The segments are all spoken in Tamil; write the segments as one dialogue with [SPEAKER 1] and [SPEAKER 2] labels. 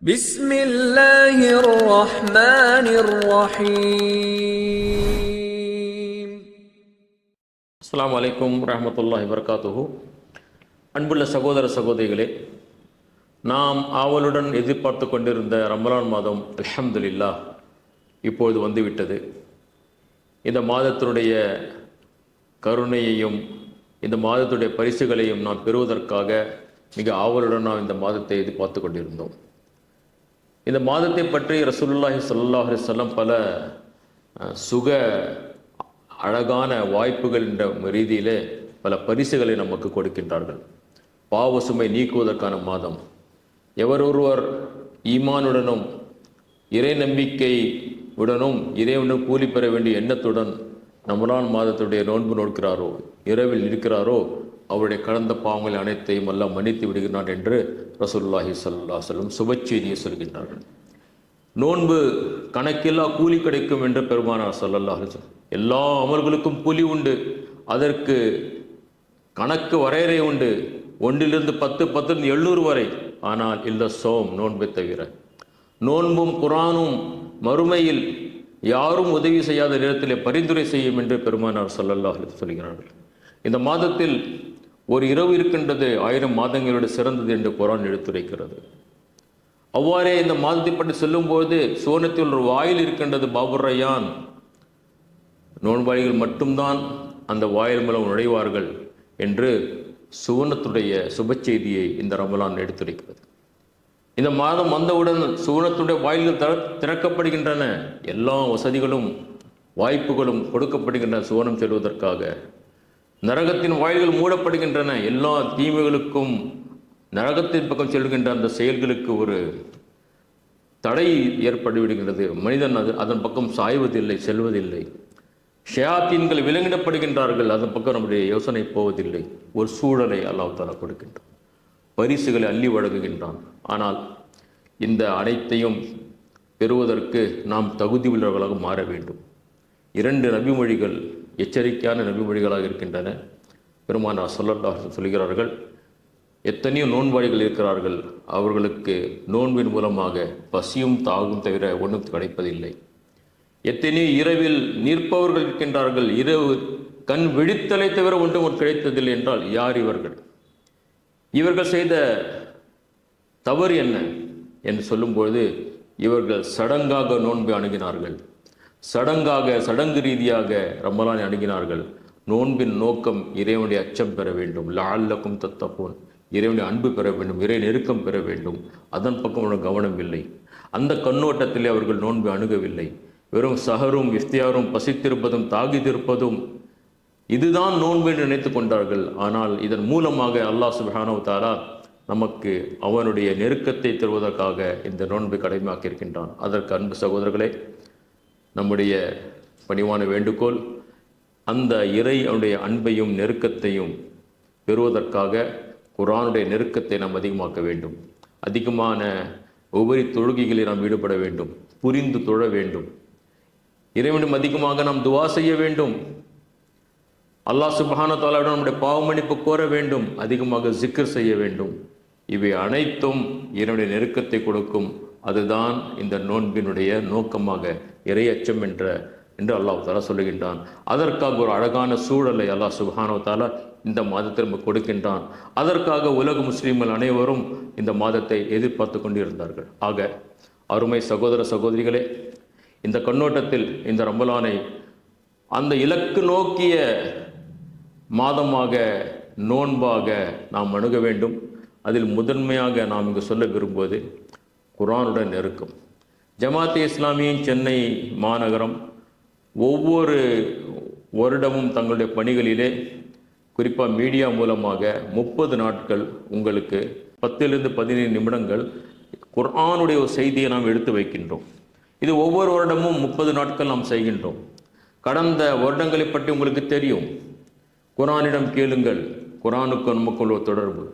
[SPEAKER 1] بسم الله الرحمن الرحيم.
[SPEAKER 2] அஸ்ஸலாமு அலைக்கும் ரஹ்மத்துல்லாஹி வபரகாத்துஹு. அன்புள்ள சகோதர சகோதரிகளே, நாம் ஆவலுடன் எதிர்பார்த்து கொண்டிருந்த ரமலான் மாதம் அல்ஹம்துலில்லாஹ் இப்பொழுது வந்துவிட்டது. இந்த மாதத்தினுடைய கருணையையும் இந்த மாதத்துடைய பரிசுகளையும் நாம் பெறுவதற்காக மிக ஆவலுடன் நாம் இந்த மாதத்தை எதிர்பார்த்து கொண்டிருந்தோம். இந்த மாதத்தை பற்றி ரசூலுல்லாஹி ஸல்லல்லாஹு அலைஹி வஸல்லம் பல அழகான வாய்ப்புகள் என்ற ரீதியிலே பல பரிசுகளை நமக்கு கொடுக்கின்றார்கள். பாவ சுமை நீக்குவதற்கான மாதம். எவரொருவர் ஈமானுடனும் இறை நம்பிக்கை உடனும் இறைவனும் கூலி பெற வேண்டிய எண்ணத்துடன் ரமலான் மாதத்துடைய நோன்பு நோக்கிறாரோ, இரவில் இருக்கிறாரோ, அவருடைய கடந்த பாவங்கள் அனைத்தையும் எல்லாம் மன்னித்து விடுகிறான் என்று ரசூலுல்லாஹி ஸல்லல்லாஹு அலைஹி வஸல்லம் சுபச்செய்தியை சொல்கின்றார்கள். நோன்பு கணக்கில்லா கூலி கிடைக்கும் என்று பெருமானார் ஸல்லல்லாஹு அலைஹி வஸல்லம். எல்லா அமல்களுக்கும் கூலி உண்டு, அதற்கு கணக்கு வரையறை உண்டு. 1லிருந்து 10, 10லிருந்து 700 வரை. ஆனால் இல்ல சோம், நோன்பை தவிர. நோன்பும் குர்ஆனும் மறுமையில் யாரும் உதவி செய்யாத நேரத்திலே பரிந்துரை செய்யும் என்று பெருமானார் ஸல்லல்லாஹு அலைஹி வஸல்லம் சொல்கிறார்கள். இந்த மாதத்தில் ஒரு இரவு இருக்கின்றது 1000 மாதங்களோடு சிறந்தது என்று குர்ஆன் எடுத்துரைக்கிறது. அவ்வாறே இந்த மாதத்தை பற்றி சொல்லும்போது சுவனத்தில் ஒரு வாயில் இருக்கின்றது, பாபுர் ரய்யான். நோன்பாளிகள் மட்டும்தான் அந்த வாயில் மூலம் நுழைவார்கள் என்று சுவனத்துடைய சுப செய்தியை இந்த ரமலான் எடுத்துரைக்கிறது. இந்த மாதம் வந்தவுடன் சுவனத்துடைய வாயில்கள் திறக்கப்படுகின்றன. எல்லா வசதிகளும் வாய்ப்புகளும் கொடுக்கப்படுகின்றன சுவனம் செல்வதற்காக. நரகத்தின் வாயில்கள் மூடப்படுகின்றன. எல்லா தீமைகளுக்கும் நரகத்தின் பக்கம் செல்கின்ற அந்த செயல்களுக்கு ஒரு தடை ஏற்பட்டுவிடுகிறது. மனிதன் அதன் பக்கம் சாய்வதில்லை, செல்வதில்லை. ஷயாத்தீன்கள் விலங்கிடப்படுகின்றார்கள், அதன் பக்கம் நம்முடைய யோசனை போவதில்லை. ஒரு சூழலை அல்லாஹ் தஆலா கொடுக்கின்றான், பரிசுகளை அள்ளி வழங்குகின்றான். ஆனால் இந்த அனைத்தையும் பெறுவதற்கு நாம் தகுதி உள்ளவர்களாக மாற வேண்டும். 2 நபிமொழிகள் எச்சரிக்கையான நபிமொழிகளாக இருக்கின்றன. பெருமானார் ஸல்லல்லாஹு அலைஹி வஸல்லம் சொல்கிறார்கள், எத்தனையோ நோன்பாளிகள் இருக்கிறார்கள், அவர்களுக்கு நோன்பின் மூலமாக பசியும் தாகும் தவிர ஒன்றும் கிடைப்பதில்லை. எத்தனையோ இரவில் நிற்பவர்கள் இருக்கின்றார்கள், இரவு கண் விழித்தலை தவிர ஒன்றும் கிடைத்ததில்லை என்றால் யார் இவர்கள்? இவர்கள் செய்த தவறு என்ன என்று சொல்லும்போது, இவர்கள் சடங்காக நோன்பை அணுகினார்கள், சடங்கு ரீதியாக ரமலானை அணுகினார்கள். நோன்பின் நோக்கம் இறைவனுடைய அச்சம் பெற வேண்டும், லஅல்லக்கும் தத்தகூன், இறைவனுடைய அன்பு பெற வேண்டும், இறை நெருக்கம் பெற வேண்டும். அதன் பக்கம் அவர்கள் கவனம் இல்லை. அந்த கண்ணோட்டத்திலே அவர்கள் நோன்பை அணுகவில்லை. வெறும் சஹரும் இஃப்தியாரும், பசித்திருப்பதும் தாகித்திருப்பதும் இதுதான் நோன்பு என்று நினைத்து கொண்டார்கள். ஆனால் இதன் மூலமாக அல்லாஹ் சுப்ஹானஹு வ தஆலா நமக்கு அவனுடைய நெருக்கத்தை தருவதற்காக இந்த நோன்பை கடமையாக்கி இருக்கின்றான். அதற்கு அன்பு சகோதரர்களே, நம்முடைய பணிவான வேண்டுகோள், அந்த அவனுடைய அன்பையும் நெருக்கத்தையும் பெறுவதற்காக குர்ஆனுடைய நெருக்கத்தை நாம் அதிகமாக்க வேண்டும். அதிகமான உபரி தொழுகைகளில் நாம் ஈடுபட வேண்டும், புரிந்து தொழ வேண்டும். இறைவனும் அதிகமாக நாம் துஆ செய்ய வேண்டும். அல்லாஹ் சுப்ஹானஹு வ தஆலாவிடம் நம்முடைய பாவ மன்னிப்பு கோர வேண்டும். அதிகமாக ஜிக்ர் செய்ய வேண்டும். இவை அனைத்தும் இறைவனுடைய நெருக்கத்தை கொடுக்கும். அதுதான் இந்த நோன்பினுடைய நோக்கமாக இறை அச்சம் என்று அல்லாஹ் தஆலா சொல்லுகின்றான். அதற்காக ஒரு அழகான சூழலை அல்லாஹ் சுப்ஹானஹு வ தஆலா இந்த மாதத்தில் நமக்கு கொடுக்கின்றான். அதற்காக உலக முஸ்லீம்கள் அனைவரும் இந்த மாதத்தை எதிர்பார்த்து கொண்டிருந்தார்கள். ஆக அருமை சகோதர சகோதரிகளே, இந்த கண்ணோட்டத்தில் இந்த ரமலானை அந்த இலக்கு நோக்கிய மாதமாக, நோன்பாக நாம் அணுக வேண்டும். அதில் முதன்மையாக நாம் இங்கு சொல்ல விரும்புவது குர்ஆனுடன் நெருக்கம். ஜமாத்தே இஸ்லாமியின் சென்னை மாநகரம் ஒவ்வொரு வருடமும் தங்களுடைய பணிகளிலே, குறிப்பாக மீடியா மூலமாக 30 நாட்கள் உங்களுக்கு 10லிருந்து 15 நிமிடங்கள் குர்ஆனுடைய ஒரு செய்தியை நாம் எடுத்து வைக்கின்றோம். இது ஒவ்வொரு வருடமும் 30 நாட்கள் நாம் செய்கின்றோம். கடந்த வருடங்களை பற்றி உங்களுக்கு தெரியும். குர்ஆனிடம் கேளுங்கள், குர்ஆனுக்கு நமக்குள்ள தொடர்பு.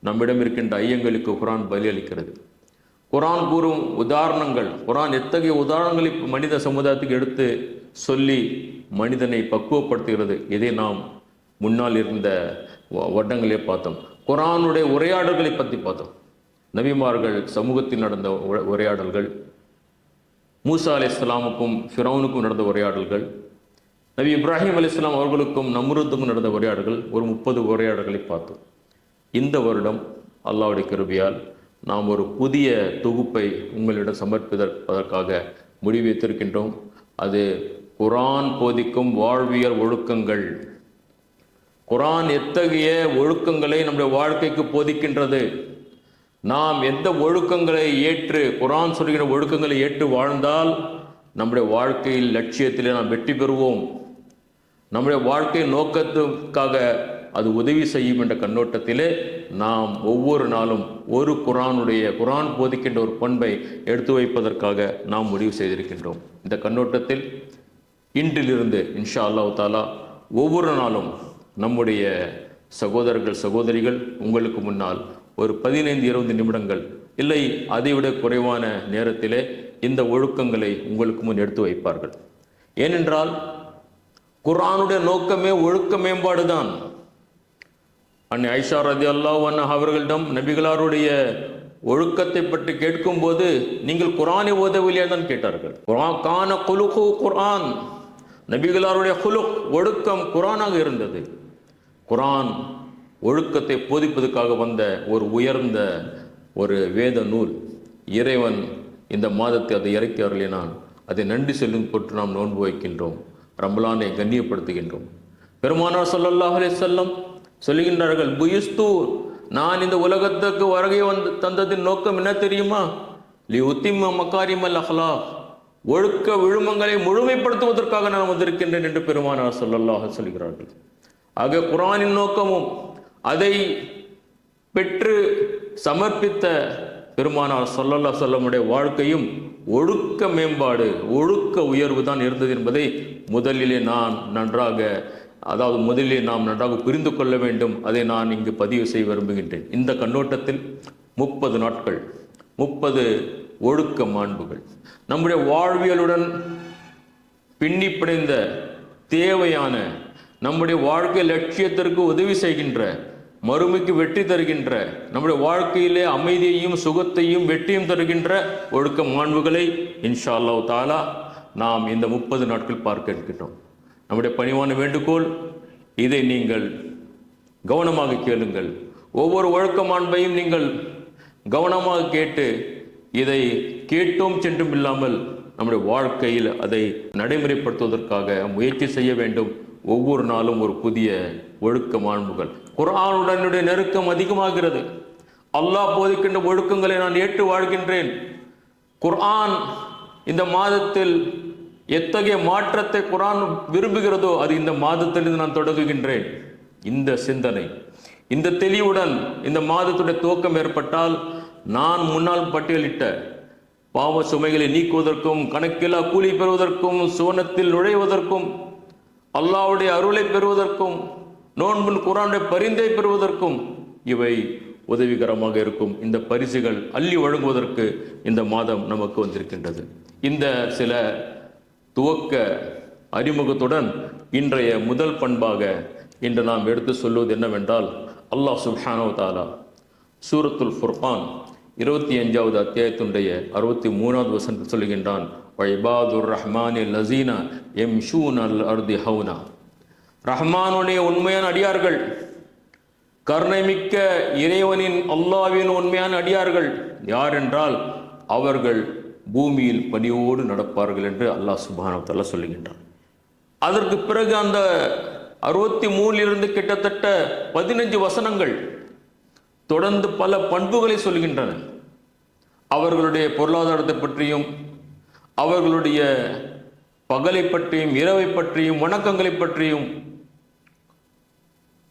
[SPEAKER 2] நம்மிடம் இருக்கின்ற ஐயங்களுக்கு குர்ஆன் பதிலளிக்கிறது. குர்ஆன் கூறும் உதாரணங்கள், குர்ஆன் எத்தகைய உதாரணங்களை மனித சமுதாயத்துக்கு எடுத்து சொல்லி மனிதனை பக்குவப்படுத்துகிறது. இதை நாம் முன்னால் இருந்த வருடங்களே பார்த்தோம். குர்ஆனுடைய உரையாடல்களை பற்றி பார்த்தோம். நபிமார்கள் சமூகத்தில் நடந்த உரையாடல்கள், மூசா அலைஹிஸ்ஸலாமுக்கும் ஃபிரௌனுக்கும் நடந்த உரையாடல்கள், நபி இப்ராஹிம் அலைஹிஸ்ஸலாம் அவர்களுக்கும் நம்ரூதுக்கும் நடந்த உரையாடல்கள், ஒரு 30 உரையாடல்களை பார்த்தோம். இந்த வருடம் அல்லாஹ்வுடைய கிருபையால் நாம் ஒரு புதிய தொகுப்பை உங்களிடம் சமர்ப்பிப்பதற்காக முடிவு வைத்திருக்கின்றோம். அது குர்ஆன் போதிக்கும் வாழ்வியல் ஒழுக்கங்கள். குர்ஆன் எத்தகைய ஒழுக்கங்களை நம்முடைய வாழ்க்கைக்கு போதிக்கின்றது, நாம் எந்த ஒழுக்கங்களை ஏற்று, குர்ஆன் சொல்கிற ஒழுக்கங்களை ஏற்று வாழ்ந்தால் நம்முடைய வாழ்க்கையில் லட்சியத்திலே நாம் வெற்றி பெறுவோம், நம்முடைய வாழ்க்கை நோக்கத்துக்காக அது உதவி செய்யும் என்ற கண்ணோட்டத்திலே நாம் ஒவ்வொரு நாளும் ஒரு குர்ஆன் போதிக்கின்ற ஒரு பண்பை எடுத்து வைப்பதற்காக நாம் முடிவு செய்திருக்கின்றோம். இந்த கண்ணோட்டத்தில் இன்றிலிருந்து இன்ஷா அல்லாஹ் தாலா ஒவ்வொரு நாளும் நம்முடைய சகோதரர்கள் சகோதரிகள் உங்களுக்கு முன்னால் ஒரு 15-20 நிமிடங்கள் இல்லை அதைவிட குறைவான நேரத்திலே இந்த ஒழுக்கங்களை உங்களுக்கு முன் எடுத்து வைப்பார்கள். ஏனென்றால் குர்ஆனுடைய நோக்கமே ஒழுக்க மேம்பாடு தான். அன்னை ஆயிஷா ரலியல்லாஹு அன்ஹா அவர்களிடம் நபிகளாருடைய ஒழுக்கத்தை பற்றி கேட்கும்போது, நீங்கள் குர்ஆனை ஓதவில்லையா தான் கேட்டார்கள். கான குலுகு குர்ஆன், நபிகளாருடைய குலுக் ஒழுக்கம் குர்ஆனாக இருந்தது. குர்ஆன் ஒழுக்கத்தை போதிப்பதற்காக வந்த ஒரு உயர்ந்த ஒரு வேத நூல். இறைவன் இந்த மாதத்தை அதை இறக்கி அருளினான். அதை நன்றி செல்லும் பொருட்டு நாம் நோன்பு வைக்கின்றோம், ரமலானை கண்ணியப்படுத்துகின்றோம். பெருமானார் ஸல்லல்லாஹு அலைஹி வஸல்லம் சொல்லுகின்றார்கள், புயுஸ்து, நான் இந்த உலகத்துக்கு வருகை தந்ததின் நோக்கம் என்ன தெரியுமா? லி உத்திம்ம மகாரிமல் அஹ்லாக், ஒழுக்க விழுமங்களை முழுமைப்படுத்துவதற்காக நான் வந்திருக்கின்றேன் என்று பெருமானார் ஸல்லல்லாஹு அலைஹி சொல்கிறார்கள். ஆக குர்ஆனின் நோக்கமும் அதை பெற்று சமர்ப்பித்த பெருமானார் ஸல்லல்லாஹு அலைஹி வஸல்லமுடைய வாழ்க்கையும் ஒழுக்க மேம்பாடு, ஒழுக்க உயர்வு தான் இருந்தது என்பதை முதலிலே நாம் நன்றாக புரிந்து கொள்ள வேண்டும். அதை நான் இங்கு பதிவு செய்ய விரும்புகின்றேன். இந்த கண்ணோட்டத்தில் 30 நாட்கள் 30 ஒழுக்க மாண்புகள் நம்முடைய வாழ்வியலுடன் பின்னி பிணைந்த தேவையான, நம்முடைய வாழ்க்கை லட்சியத்திற்கு உதவி செய்கின்ற, மறுமைக்கு வெற்றி தருகின்ற, நம்முடைய வாழ்க்கையிலே அமைதியையும் சுகத்தையும் வெற்றியும் தருகின்ற ஒழுக்க மாண்புகளை இன்ஷா அல்லாஹ் தாலா நாம் இந்த 30 நாட்கள் பார்க்க இருக்கின்றோம். நம்முடைய பணிவான வேண்டுகோள், இதை நீங்கள் கவனமாக கேளுங்கள். ஒவ்வொரு ஒழுக்க மாண்பையும் நீங்கள் கவனமாக கேட்டு, இதை கேட்டோம் சென்றும் இல்லாமல் நம்முடைய வாழ்க்கையில் அதை நடைமுறைப்படுத்துவதற்காக முயற்சி செய்ய வேண்டும். ஒவ்வொரு நாளும் ஒரு புதிய ஒழுக்க மாண்புகள். குர்ஆனுடைய நெருக்கம் அதிகமாகிறது. அல்லாஹ் போதிக்கின்ற ஒழுக்கங்களை நான் ஏற்று வாழ்கின்றேன். குர்ஆன் இந்த மாதத்தில் எத்தகைய மாற்றத்தை குர்ஆன் விரும்புகிறதோ அது இந்த மாதத்திலிருந்து நான் தொடங்குகின்றேன். இந்த சிந்தனை, இந்த தெளிவுடன் இந்த மாதத்துடைய துவக்கம் ஏற்பட்டால், நான் முன்னால் பட்டியலிட்ட பாவ சுமைகளை நீக்குவதற்கும், கணக்கில்லா கூலி பெறுவதற்கும், சுவனத்தில் நுழைவதற்கும், அல்லாஹ்வுடைய அருளை பெறுவதற்கும், நோன்பின் குர்ஆனுடைய பரிந்தை பெறுவதற்கும் இவை உதவிகரமாக இருக்கும். இந்த பரிசுகள் அள்ளி வழங்குவதற்கு இந்த மாதம் நமக்கு வந்திருக்கின்றது. இந்த சில துவக்க அறிமுகத்துடன் இன்றைய முதல் பண்பாக இன்று நாம் எடுத்து சொல்வது என்னவென்றால், அல்லாஹ் சுப்ஹானஹு வ தஆலா சூரத்துல் ஃபுர்கான் 25வது அத்தியாயத்தினுடைய 63வது வசனத்தில் சொல்லுகின்றான், வஇபாதுர் ரஹ்மானில் லஸீனா யம்ஷூனல் அர்தி ஹௌனா. ரஹ்மானுடைய உண்மையான அடியார்கள், கருணைமிக்க இறைவனின் அல்லாஹ்வின் உண்மையான அடியார்கள் யார் என்றால், அவர்கள் பூமியில் பணியோடு நடப்பார்கள் என்று அல்லாஹ் சுப்ஹானஹு வ தஆலா சொல்லுகின்றான். அதற்கு பிறகு அந்த 63 கிட்டத்தட்ட 15 வசனங்கள் தொடர்ந்து பல பண்புகளை சொல்கின்றன. அவர்களுடைய பொருளாதாரத்தை பற்றியும், அவர்களுடைய பகலை பற்றியும், இரவை பற்றியும், வணக்கங்களை பற்றியும்,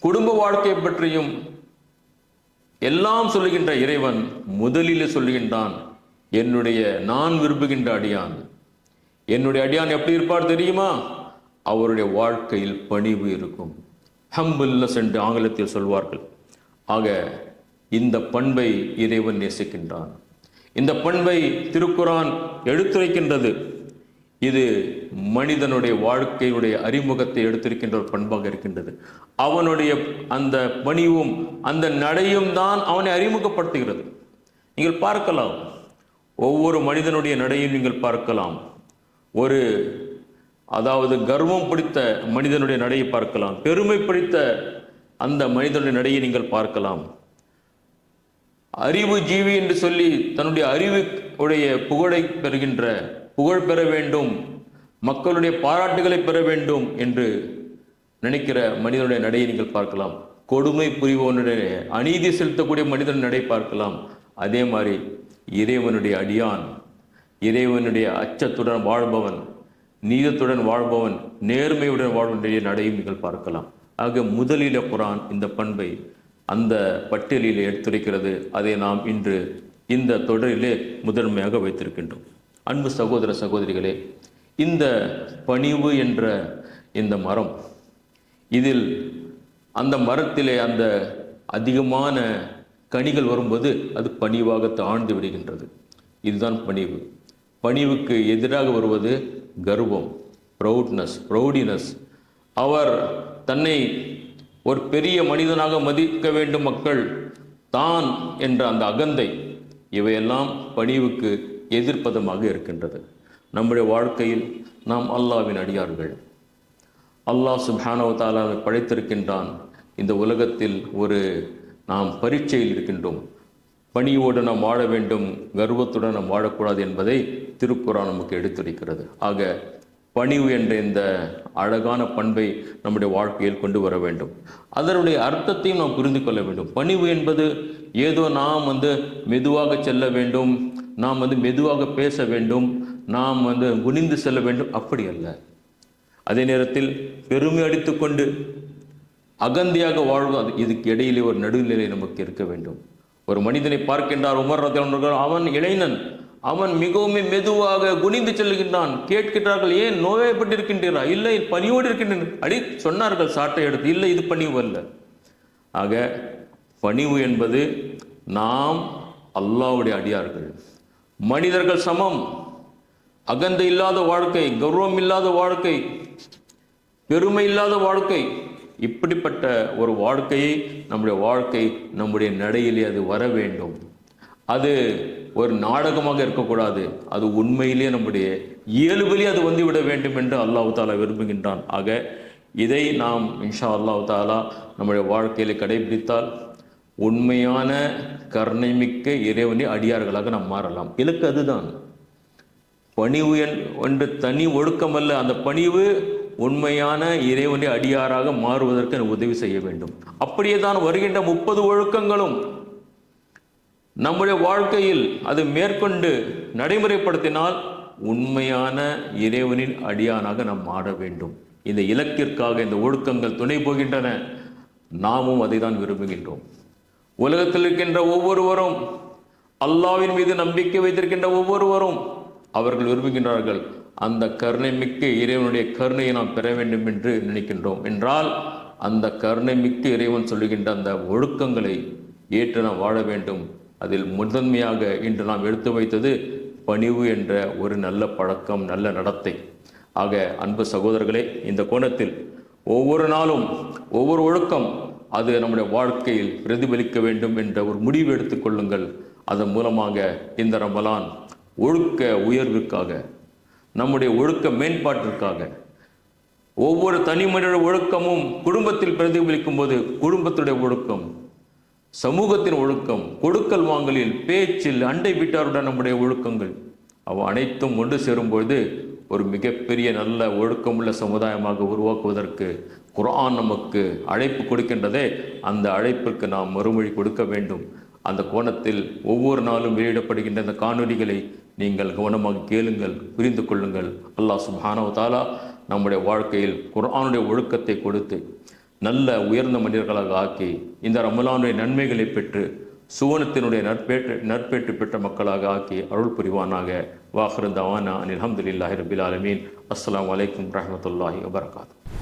[SPEAKER 2] குடும்ப வாழ்க்கையை பற்றியும் எல்லாம் சொல்லுகின்ற இறைவன் முதலில் சொல்லுகின்றான், நான் விரும்புகின்ற அடியான், என்னுடைய அடியான் எப்படி இருப்பார் தெரியுமா? அவருடைய வாழ்க்கையில் பணிவு இருக்கும். ஹம்பிள்னஸ் என்று ஆங்கிலத்தில் சொல்வார்கள். ஆக இந்த பண்பை இறைவன் நேசிக்கின்றான். இந்த பண்பை திருக்குர்ஆன் எடுத்துரைக்கின்றது. இது மனிதனுடைய வாழ்க்கையினுடைய அறிமுகத்தை எடுத்திருக்கின்ற ஒரு பண்பாக இருக்கின்றது. அவனுடைய அந்த பணிவும் அந்த நடையும் தான் அவனை அறிமுகப்படுத்துகிறது. நீங்கள் பார்க்கலாம். ஒவ்வொரு மனிதனுடைய நடையும் நீங்கள் பார்க்கலாம். ஒரு அதாவது கர்வம் பிடித்த மனிதனுடைய நடையை பார்க்கலாம். பெருமை பிடித்த அந்த மனிதனுடைய நடையை நீங்கள் பார்க்கலாம். அறிவு ஜீவி என்று சொல்லி தன்னுடைய அறிவு உடைய புகழை பெறுகின்ற, புகழ் பெற வேண்டும், மக்களுடைய பாராட்டுகளை பெற வேண்டும் என்று நினைக்கிற மனிதனுடைய நடையை நீங்கள் பார்க்கலாம். கொடுமை புரிபவனுடைய, அநீதி செலுத்தக்கூடிய மனிதன் நடை பார்க்கலாம். அதே மாதிரி இறைவனுடைய அடியான், இறைவனுடைய அச்சத்துடன் வாழ்பவன், நீதத்துடன் வாழ்பவன், நேர்மையுடன் வாழ்வனுடைய நடையும் நீங்கள் பார்க்கலாம். ஆக முதலில் குர்ஆன் இந்த பண்பை அந்த பட்டியலில் எடுத்துரைக்கிறது. அதை நாம் இன்று இந்த தொடரிலே முதன்மையாக வைத்திருக்கின்றோம். அன்பு சகோதர சகோதரிகளே, இந்த பணிவு என்ற இந்த மரம், இதில் அந்த மரத்திலே அந்த அதிகமான கனிகள் வரும்போது அது பணிவாக தாழ்ந்து விடுகின்றது. இதுதான் பணிவு. பணிவுக்கு எதிராக வருவது கர்வம், ப்ரௌடினஸ். அவர் தன்னை ஒரு பெரிய மனிதனாக மதிக்க வேண்டும் மக்கள், தான் என்ற அந்த அகந்தை, இவையெல்லாம் பணிவுக்கு எதிர்ப்பதமாக இருக்கின்றது. நம்முடைய வாழ்க்கையில் நாம் அல்லாஹ்வின் அடியார்கள். அல்லாஹ் சுப்ஹானஹு வ தஆலா படைத்திருக்கின்றான். இந்த உலகத்தில் நாம் பரீட்சையில் இருக்கின்றோம். பணியோடு நாம் வாழ வேண்டும், கர்வத்துடன் நாம் வாழக்கூடாது என்பதை திருக்குர்ஆன் நமக்கு எடுத்துரைக்கிறது. ஆக பணிவு என்ற இந்த அழகான பண்பை நம்முடைய வாழ்க்கையில் கொண்டு வர வேண்டும். அதனுடைய அர்த்தத்தையும் நாம் புரிந்து கொள்ள வேண்டும். பணிவு என்பது ஏதோ நாம் மெதுவாக செல்ல வேண்டும், நாம் மெதுவாக பேச வேண்டும், நாம் குனிந்து செல்ல வேண்டும், அப்படி அல்ல. அதே நேரத்தில் பெருமை அடித்துக்கொண்டு அகந்தியாக வாழ்வது, இதுக்கு இடையிலே ஒரு நடுநிலை நமக்கு இருக்க வேண்டும். ஒரு மனிதனை பார்க்கின்றார் உமர் ரலியல்லாஹு அன்ஹு, அவன் இளைஞன், அவன் மிகவும் மெதுவாக குனிந்து செல்கின்றான். கேட்கின்றார்கள், ஏன் நோயப்பட்டிருக்கின்றீரா? இல்லை, பணியோடு இருக்கின்றன சொன்னார்கள் சாட்டை எடுத்து. இல்லை, இது பணிவு அல்ல. ஆக பணிவு என்பது நாம் அல்லாஹ்வுடைய அடியார்கள், மனிதர்கள் சமம், அகந்தை இல்லாத வாழ்க்கை, கௌரவம் இல்லாத வாழ்க்கை, பெருமை இல்லாத வாழ்க்கை, இப்படிப்பட்ட ஒரு வாழ்க்கையை நம்முடைய நடையிலே அது வர வேண்டும். அது ஒரு நாடகமாக இருக்கக்கூடாது, அது உண்மையிலே நம்முடைய இயல்பிலே அது வந்துவிட வேண்டும் என்று அல்லாஹ் தஆலா விரும்புகின்றான். ஆக இதை நாம் இன்ஷா அல்லாஹ் தஆலா நம்முடைய வாழ்க்கையிலே கடைபிடித்தால் உண்மையான கருணைமிக்க இறைவனை அடியார்களாக நாம் மாறலாம். இலக்கு அதுதான். பணிவு என்று தனி ஒழுக்கம் அல்ல, அந்த பணிவு உண்மையான இறைவனை அடியாராக மாறுவதற்கு உதவி செய்ய வேண்டும். அப்படியே தான் வருகின்ற 30 ஒழுக்கங்களும் நம்முடைய வாழ்க்கையில் அது மேற்கொண்டு நடைமுறைப்படுத்தினால் உண்மையான இறைவனின் அடியானாக நாம் மாற வேண்டும். இந்த இலக்கிற்காக இந்த ஒழுக்கங்கள் துணை போகின்றன. நாமும் அதை தான் விரும்புகின்றோம். உலகத்தில் இருக்கின்ற ஒவ்வொருவரும், அல்லாஹ்வின் மீது நம்பிக்கை வைத்திருக்கின்ற ஒவ்வொருவரும் அவர்கள் விரும்புகின்றார்கள், அந்த கருணை மிக்க இறைவனுடைய கருணையை நாம் பெற வேண்டும் என்று நினைக்கின்றோம். என்றால் அந்த கருணை மிக்க இறைவன் சொல்லுகின்ற அந்த ஒழுக்கங்களை ஏற்று நாம் வாழ வேண்டும். அதில் முதன்மையாக இன்று நாம் எடுத்து வைத்தது பணிவு என்ற ஒரு நல்ல பழக்கம், நல்ல நடத்தை. ஆக அன்பு சகோதரர்களே, இந்த கோணத்தில் ஒவ்வொரு நாளும் ஒவ்வொரு ஒழுக்கம் அது நம்முடைய வாழ்க்கையில் பிரதிபலிக்க வேண்டும் என்ற ஒரு முடிவு எடுத்துக்கொள்ளுங்கள். அதன் மூலமாக இந்த ரமலான் ஒழுக்க உயர்வுக்காக, நம்முடைய ஒழுக்க மேம்பாட்டிற்காக, ஒவ்வொரு தனி மனித ஒழுக்கமும் குடும்பத்தில் பிரதிபலிக்கும் போது குடும்பத்துடைய ஒழுக்கம், சமூகத்தின் ஒழுக்கம், கொடுக்கல் வாங்கலில், பேச்சில், அண்டை வீட்டாருடன் நம்முடைய ஒழுக்கங்கள் அவ அனைத்தும் ஒன்று சேரும்பொழுது ஒரு மிகப்பெரிய நல்ல ஒழுக்கமுள்ள சமுதாயமாக உருவாக்குவதற்கு குர்ஆன் நமக்கு அழைப்பு கொடுக்கின்றதே, அந்த அழைப்பிற்கு நாம் மறுமொழி கொடுக்க வேண்டும். அந்த கோணத்தில் ஒவ்வொரு நாளும் வெளியிடப்படுகின்ற இந்த காணொலிகளை நீங்கள் கவனமாக கேளுங்கள், புரிந்து கொள்ளுங்கள். அல்லாஹ் சுப்ஹானஹு வ தஆலா நம்முடைய வாழ்க்கையில் குர்ஆனுடைய ஒழுக்கத்தை கொடுத்து நல்ல உயர்ந்த மனிதர்களாக ஆக்கி இந்த ரமலானுடைய நன்மைகளை பெற்று சுவனத்தினுடைய நற்பேற்று பெற்ற மக்களாக ஆக்கி அருள் புரிவானாக. வாஹிரு தவானா அனில் ஹம்துலில்லாஹி ரப்பில் ஆலமீன். அஸ்ஸலாமு அலைக்கும் வரஹ்மத்துல்லாஹி வபரகாத்துஹு.